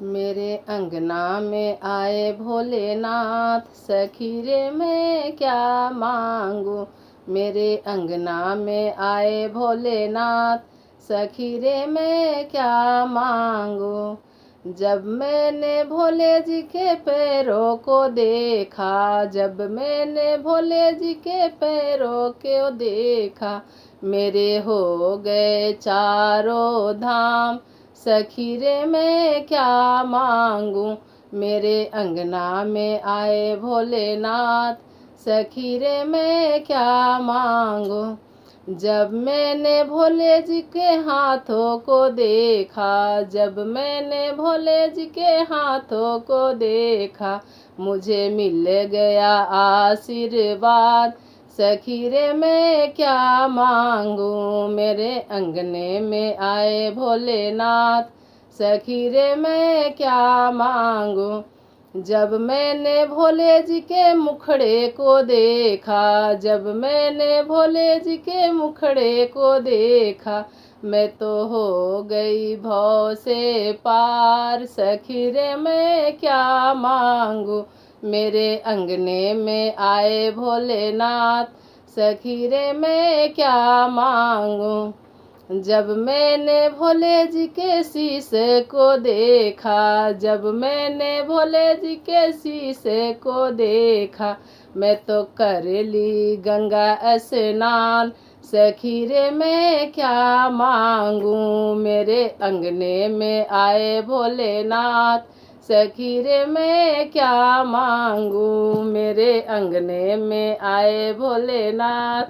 मेरे अंगना में आए भोलेनाथ, सखी रे मैं क्या मांगू। मेरे अंगना में आए भोलेनाथ, सखी रे मैं क्या मांगू। जब मैंने भोले जी के पैरों को देखा, जब मैंने भोले जी के पैरों को देखा, मेरे हो गए चारों धाम, सखी रे मैं क्या मांगू। मेरे अंगना में आए भोलेनाथ, सखी रे मैं क्या मांगू। जब मैंने भोले जी के हाथों को देखा, जब मैंने भोले जी के हाथों को देखा, मुझे मिल गया आशीर्वाद, सखी रे मैं क्या मांगू। मेरे अंगने में आए भोलेनाथ, सखी रे मैं क्या मांगू। जब मैंने भोले जी के मुखड़े को देखा, जब मैंने भोले जी के मुखड़े को देखा, मैं तो हो गई भव से पार, सखी रे मैं क्या मांगू। मेरे अंगने में आए भोलेनाथ, सखी रे मैं क्या मांगू। जब मैंने भोले जी के शीशे को देखा, जब मैंने भोले जी के शीशे को देखा, मैं तो कर ली गंगा स्नान, सखी रे मैं क्या मांगू। मेरे अंगने में आए भोलेनाथ, सखी रे मैं क्या मांगू। मेरे अंगने में आए भोलेनाथ।